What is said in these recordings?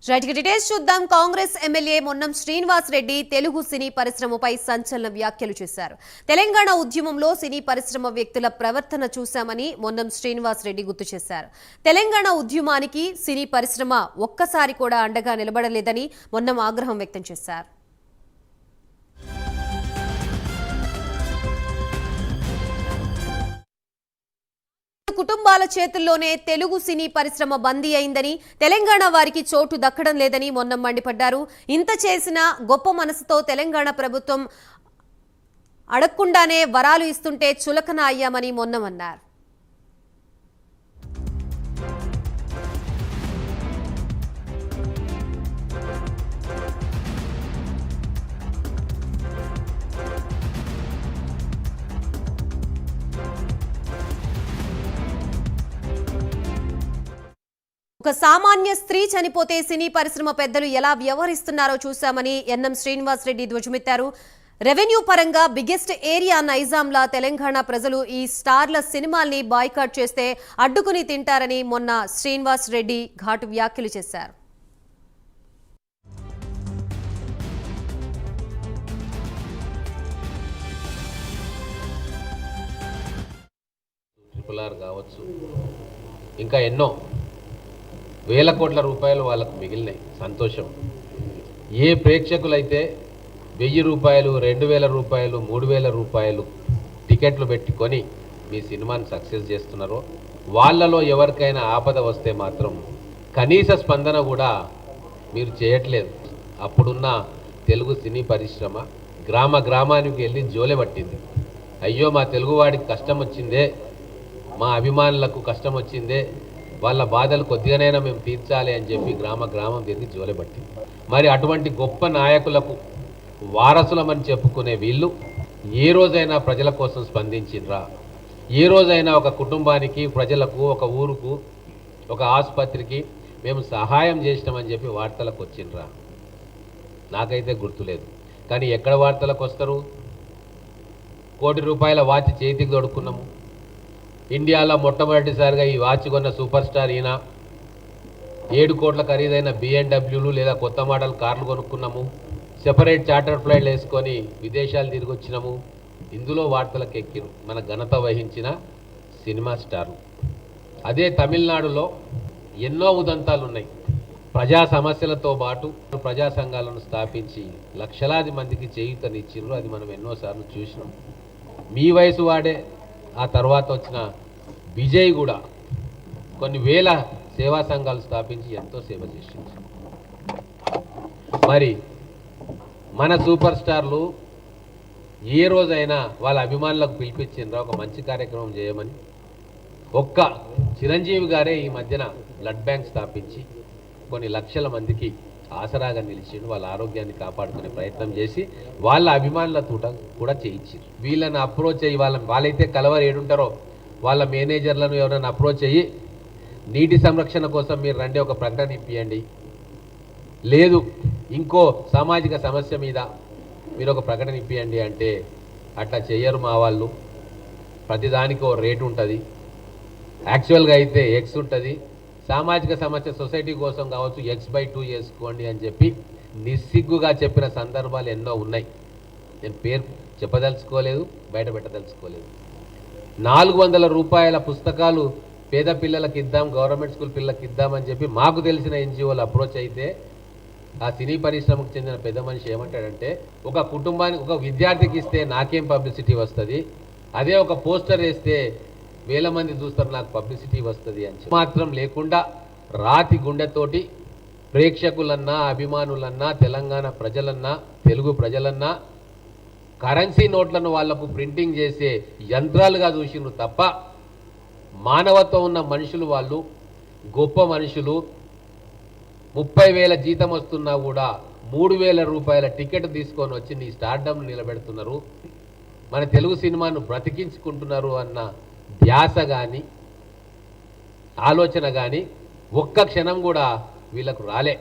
Right details చూద్దాం. Congress MLA మొన్నం Srinivas Reddy Telugu సినీ పరిశ్రమపై సంచలన వ్యాఖ్యలు చేశారు. తెలంగాణ ఉద్యమంలో సినీ పరిశ్రమ వ్యక్తుల ప్రవర్తన చూశామని మొన్నం శ్రీనివాస్ రెడ్డి గుర్తు చేశారు. తెలంగాణ ఉద్యమానికి సినీ పరిశ్రమ ఒక్కసారి కూడా అండగా నిలబడలేదని మొన్నం ఆగ్రహం వ్యక్తం చేశారు. కుటుంబాల చేతుల్లోనే తెలుగు సినీ పరిశ్రమ బందీ అయిందని, తెలంగాణ వారికి చోటు దక్కడం లేదని మొన్నం మండిపడ్డారు. ఇంత చేసినా గొప్ప మనసుతో తెలంగాణ ప్రభుత్వం అడగకుండానే వరాలు ఇస్తుంటే చులకన అయ్యామని మొన్నం అన్నారు. ఒక సామాన్య స్త్రీ చనిపోతే సినీ పరిశ్రమ పెద్దలు ఎలా వ్యవహరిస్తున్నారో చూశామని ఎన్ఎం శ్రీనివాస్ రెడ్డి ధ్వజమెత్తారు. రెవెన్యూ పరంగా బిగ్గెస్ట్ ఏరియా నైజాంలా తెలంగాణ ప్రజలు ఈ స్టార్ల సినిమాల్ని బాయ్కాట్ చేస్తే అడ్డుకుని తింటారని మొన్న శ్రీనివాస్ రెడ్డి ఘాటు వ్యాఖ్యలు చేశారు. కావచ్చు, ఇంకా ఎన్నో వేల కోట్ల రూపాయలు వాళ్ళకు మిగిలినాయి. సంతోషం. ఏ ప్రేక్షకులైతే 1000 రూపాయలు, 2000 రూపాయలు, 3000 రూపాయలు టికెట్లు పెట్టుకొని మీ సినిమాని సక్సెస్ చేస్తున్నారో వాళ్ళలో ఎవరికైనా ఆపద వస్తే మాత్రం కనీస స్పందన కూడా మీరు చేయట్లేదు. అప్పుడున్న తెలుగు సినీ పరిశ్రమ గ్రామ గ్రామానికి వెళ్ళి జోలె పట్టింది. అయ్యో మా తెలుగువాడికి కష్టం వచ్చిందే, మా అభిమానులకు కష్టం వచ్చిందే, వాళ్ళ బాధలు కొద్దిగానైనా మేము తీర్చాలి అని చెప్పి గ్రామ గ్రామం తిరిగి జోలెబట్టింది. మరి అటువంటి గొప్ప నాయకులకు వారసులమని చెప్పుకునే వీళ్ళు ఏ రోజైనా ప్రజల కోసం స్పందించిండ్రా? ఏ రోజైనా ఒక కుటుంబానికి, ప్రజలకు, ఒక ఊరుకు, ఒక ఆసుపత్రికి మేము సహాయం చేసినామని చెప్పి వార్తలకు వచ్చిండ్రా? నాకైతే గుర్తులేదు. కానీ ఎక్కడ వార్తలకు వస్తారు? 1 కోటి రూపాయల వాచ్ చేతికి దొడుకున్నాము, ఇండియాలో మొట్టమొదటిసారిగా ఈ వాచ్ కొన్న సూపర్ స్టార్ ఈయన, 7 కోట్ల ఖరీదైన BMW లేదా కొత్త మోడల్ కార్లు కొనుక్కున్నాము, సెపరేట్ చార్టర్ ఫ్లైట్లు వేసుకొని విదేశాలు తిరిగి వచ్చినాము. ఇందులో వార్తలకు ఎక్కిరు మన ఘనత వహించిన సినిమా స్టార్లు. అదే తమిళనాడులో ఎన్నో ఉదంతాలు ఉన్నాయి. ప్రజా సమస్యలతో పాటు ప్రజా సంఘాలను స్థాపించి లక్షలాది మందికి చేయూతనిచ్చిర్రు. అది మనం ఎన్నోసార్లు చూసినాం. మీ వయసు వాడే ఆ తర్వాత వచ్చిన విజయ్ కూడా కొన్ని వేల సేవా సంఘాలు స్థాపించి ఎంతో సేవ చేసింది. మరి మన సూపర్ స్టార్లు ఏ రోజైనా వాళ్ళ అభిమానులకు పిలిపించిండ్రా ఒక మంచి కార్యక్రమం చేయమని? ఒక్క చిరంజీవి గారే ఈ మధ్యన బ్లడ్ బ్యాంక్ స్థాపించి కొన్ని లక్షల మందికి ఆసరాగా నిలిచిండు. వాళ్ళ ఆరోగ్యాన్ని కాపాడుకునే ప్రయత్నం చేసి వాళ్ళ అభిమానులతో కూడా చేయించారు. వీళ్ళని అప్రోచ్ అయ్యి వాళ్ళైతే కలవరు ఏడుంటారో వాళ్ళ మేనేజర్లను ఎవరైనా అప్రోచ్ అయ్యి నీటి సంరక్షణ కోసం మీరు రండి, ఒక ప్రకటన ఇప్పియండి, లేదు ఇంకో సామాజిక సమస్య మీద మీరు ఒక ప్రకటన ఇప్పియండి అంటే అట్లా చెయ్యరు మా వాళ్ళు. ప్రతిదానికి ఓ రేటు ఉంటుంది. యాక్చువల్గా అయితే ఎక్స్ ఉంటుంది. సామాజిక సమస్య సొసైటీ కోసం కావచ్చు, X/2 చేసుకోండి అని చెప్పి నిస్సిగ్గుగా చెప్పిన సందర్భాలు ఎన్నో ఉన్నాయి. నేను పేరు చెప్పదలుచుకోలేదు, బయట పెట్టదలుచుకోలేదు. 400 రూపాయల పుస్తకాలు పేద పిల్లలకి ఇద్దాం, గవర్నమెంట్ స్కూల్ పిల్లలకి ఇద్దామని చెప్పి మాకు తెలిసిన NGOలు అప్రోచ్ అయితే ఆ సినీ పరిశ్రమకు చెందిన పెద్ద మనిషి ఏమంటాడంటే, ఒక కుటుంబానికి, ఒక విద్యార్థికి ఇస్తే నాకేం పబ్లిసిటీ వస్తుంది, అదే ఒక పోస్టర్ వేస్తే వేల మంది చూస్తారు, నాకు పబ్లిసిటీ వస్తుంది అని మాత్రం లేకుండా రాతి గుండెతోటి ప్రేక్షకులన్నా, అభిమానులన్నా, తెలంగాణ ప్రజలన్నా, తెలుగు ప్రజలన్నా కరెన్సీ నోట్లను వాళ్లకు ప్రింటింగ్ చేసే యంత్రాలుగా చూసినారు తప్ప మానవత్వం ఉన్న మనుషులు వాళ్ళు, గొప్ప మనుషులు. 30,000 జీతం వస్తున్నా కూడా 3,000 రూపాయల టికెట్ తీసుకొని వచ్చి నీ స్టార్డమ్ నిలబెడుతున్నారు, మన తెలుగు సినిమాను బ్రతికించుకుంటున్నారు అన్న ధ్యాస కానీ ఆలోచన కానీ ఒక్క క్షణం కూడా వీళ్ళకు రాలే.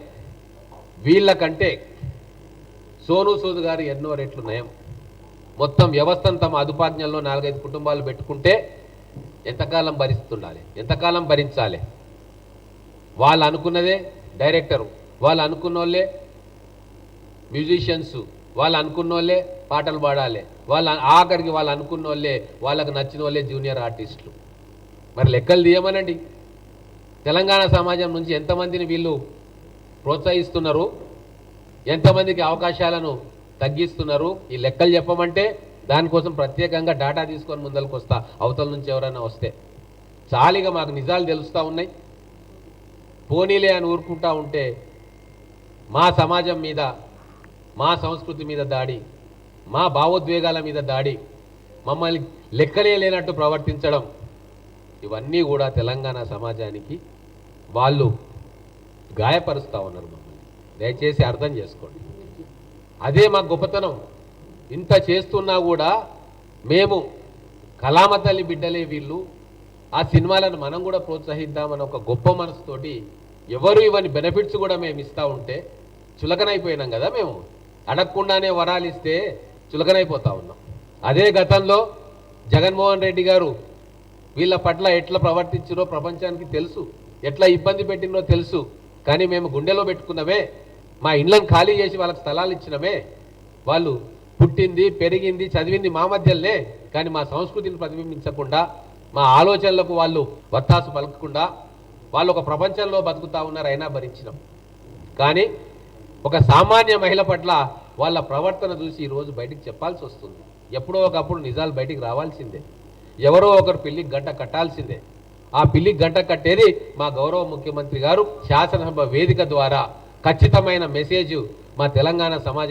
వీళ్ళకంటే సోను సూద్ గారు ఎన్నో రెట్లు నయం. మొత్తం వ్యవస్థను తమ అదుపాజ్ఞల్లో 4-5 కుటుంబాలు పెట్టుకుంటే ఎంతకాలం భరిస్తుండాలి, ఎంతకాలం భరించాలి? వాళ్ళు అనుకున్నదే డైరెక్టరు, వాళ్ళు అనుకున్న వాళ్ళే మ్యూజిషియన్స్, వాళ్ళు అనుకున్న వాళ్ళే పాటలు పాడాలి, ఆఖరికి వాళ్ళు అనుకున్న వాళ్ళే, వాళ్ళకు నచ్చిన వాళ్ళే జూనియర్ ఆర్టిస్టులు. మరి లెక్కలు తీయమనండి. తెలంగాణ సమాజం నుంచి ఎంతమందిని వీళ్ళు ప్రోత్సహిస్తున్నారు, ఎంతమందికి అవకాశాలను తగ్గిస్తున్నారు, ఈ లెక్కలు చెప్పమంటే దానికోసం ప్రత్యేకంగా డేటా తీసుకొని ముందరకు వస్తా, అవతల నుంచి ఎవరైనా వస్తే. చాలిగా మాకు నిజాలు తెలుస్తూ ఉన్నాయి. పోనీలే అని ఊరుకుంటా ఉంటే మా సమాజం మీద, మా సంస్కృతి మీద దాడి, మా భావోద్వేగాల మీద దాడి, మమ్మల్ని లెక్కలే లేనట్టు ప్రవర్తించడం, ఇవన్నీ కూడా తెలంగాణ సమాజానికి వాళ్ళు గాయపరుస్తూ ఉన్నారు మమ్మల్ని. దయచేసి అర్థం చేసుకోండి. అదే మా గొప్పతనం. ఇంత చేస్తున్నా కూడా మేము కళామ తల్లి బిడ్డలే వీళ్ళు, ఆ సినిమాలను మనం కూడా ప్రోత్సహిద్దామని ఒక గొప్ప మనసుతోటి ఎవరు ఇవన్నీ బెనిఫిట్స్ కూడా మేము ఇస్తూ ఉంటే చులకనైపోయినాం కదా. మేము అడగకుండానే వరాలు ఇస్తే చులకనైపోతా ఉన్నాం. అదే గతంలో జగన్మోహన్ రెడ్డి గారు వీళ్ళ పట్ల ఎట్లా ప్రవర్తించారో ప్రపంచానికి తెలుసు, ఎట్లా ఇబ్బంది పెట్టినో తెలుసు. కానీ మేము గుండెలో పెట్టుకున్నవే, మా ఇళ్ళను ఖాళీ చేసి వాళ్ళకి స్థలాలు ఇచ్చినవే. వాళ్ళు పుట్టింది, పెరిగింది, చదివింది మా మధ్యలోనే. కానీ మా సంస్కృతిని ప్రతిబింబించకుండా, మా ఆలోచనలకు వాళ్ళు వత్తాసు పలకకుండా వాళ్ళు ఒక ప్రపంచంలో బతుకుతా ఉన్నారు, అయినా భరించినాం. కానీ ఒక సామాన్య మహిళ పట్ల వాళ్ళ ప్రవర్తన చూసి ఈరోజు బయటికి చెప్పాల్సి వస్తుంది. ఎప్పుడో ఒకప్పుడు నిజాలు బయటికి రావాల్సిందే. ఎవరో ఒకరు పిల్లికి గంట కట్టాల్సిందే. ఆ పిల్లికి గంట కట్టేది మా గౌరవ ముఖ్యమంత్రి గారు శాసనసభ వేదిక ద్వారా ఖచ్చితమైన మెసేజ్ మా తెలంగాణ సమాజానికి